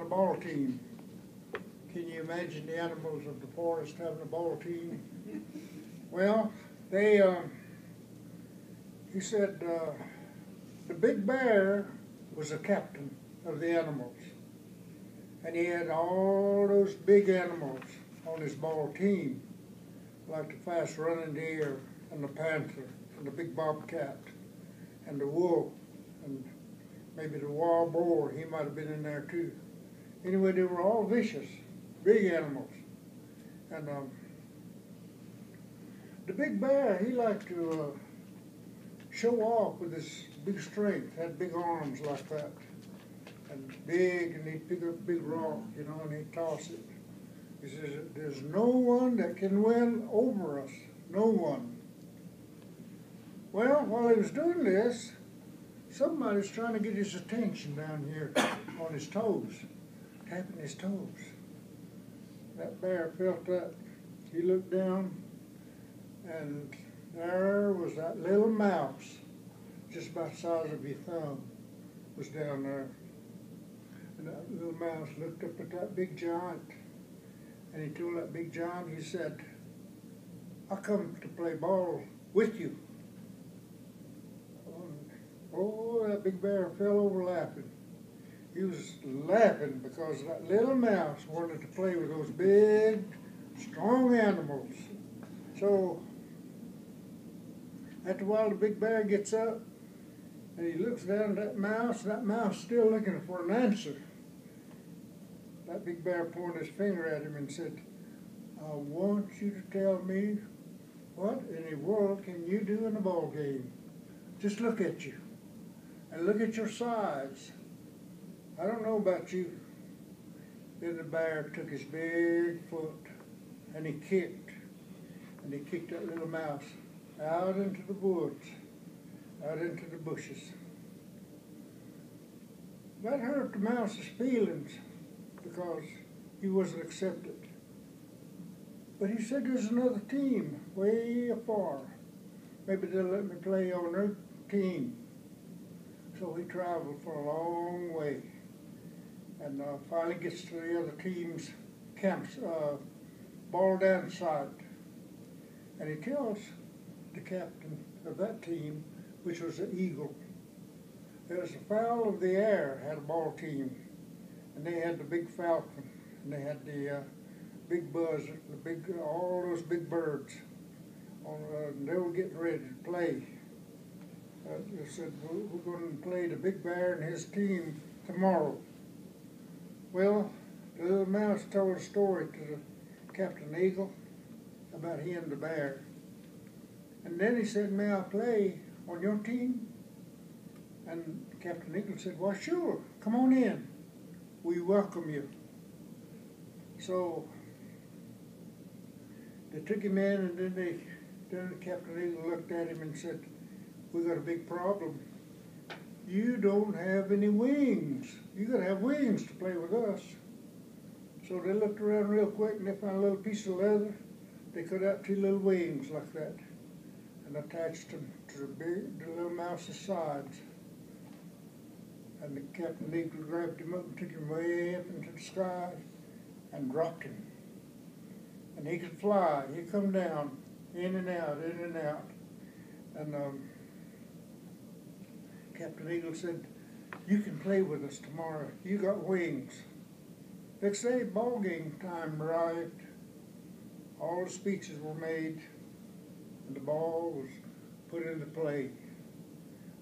ball team. Can you imagine the animals of the forest having a ball team? Well, he said the big bear was the captain of the animals. And he had all those big animals on his ball team, like the fast-running deer and the panther and the big bobcat and the wolf and maybe the wild boar. He might have been in there too. Anyway, they were all vicious, big animals. And the big bear, he liked to show off with his big strength, had big arms like that. And big, and he'd pick up a big rock, you know, and he'd toss it. He says, there's no one that can win over us, no one. Well, while he was doing this, somebody's trying to get his attention down here on his toes, tapping his toes. That bear felt that. He looked down, and there was that little mouse, just about the size of your thumb, was down there. And that little mouse looked up at that big giant, and he told that big giant, he said, I come to play ball with you. Oh, that big bear fell over laughing. He was laughing because that little mouse wanted to play with those big, strong animals. So, after a while, the big bear gets up, and he looks down at that mouse still looking for an answer. That big bear pointed his finger at him and said, I want you to tell me what in the world can you do in a ball game? Just look at you, and look at your size. I don't know about you. Then the bear took his big foot, and he kicked that little mouse out into the woods, out into the bushes. That hurt the mouse's feelings because he wasn't accepted. But he said there's another team way afar. Maybe they'll let me play on their team. So he traveled for a long way and finally gets to the other team's camps, ball down site. And he tells the captain of that team, which was the Eagle, there was a fowl of the air had a ball team, and they had the big falcon, and they had the big buzzard, all those big birds. And they were getting ready to play. They said, we're going to play the big bear and his team tomorrow. Well, the little mouse told a story to the Captain Eagle about he and the bear. And then he said, may I play on your team? And Captain Eagle said, well, sure, come on in. We welcome you. So they took him in, and then Captain Eagle looked at him and said, we got a big problem. You don't have any wings. You got to have wings to play with us. So they looked around real quick, and they found a little piece of leather. They cut out two little wings like that and attached them to the little mouse's sides. And the Captain Eagle grabbed him up and took him way up into the sky and dropped him. And he could fly. He'd come down, in and out, in and out. And Captain Eagle said, you can play with us tomorrow. You got wings. Next day, ball game time arrived. All the speeches were made, and the ball was put into play.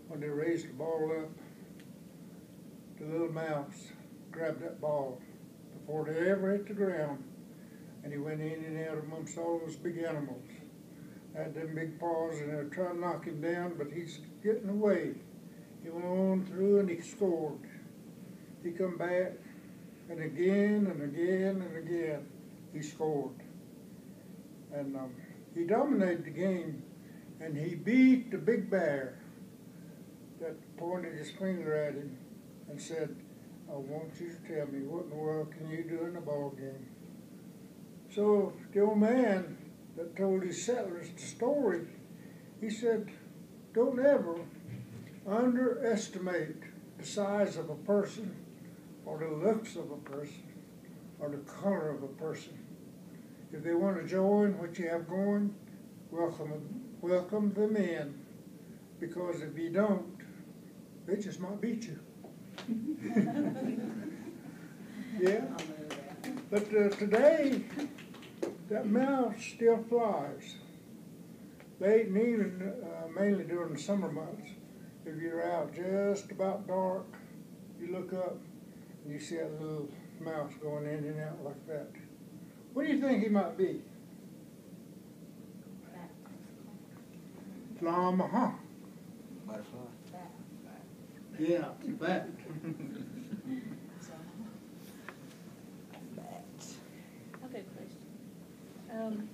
When they raised the ball up, the little mouse grabbed that ball before they ever hit the ground, and he went in and out amongst all those big animals. Had them big paws, and they were trying to knock him down, but he's getting away. He went on through, and he scored. He come back, and again and again and again, he scored. And he dominated the game, and he beat the big bear that pointed his finger at him and said, I want you to tell me, what in the world can you do in a ball game? So the old man that told his settlers the story, he said, don't ever underestimate the size of a person or the looks of a person, or the color of a person. If they want to join what you have going, welcome them in. Because if you don't, they just might beat you. Yeah. But today, that mouse still flies. Late in the evening, mainly during the summer months, if you're out just about dark, you look up and you see that little mouse going in and out like that. What do you think he might be? Llama, huh? Butterfly. Yeah, bat. I have a question.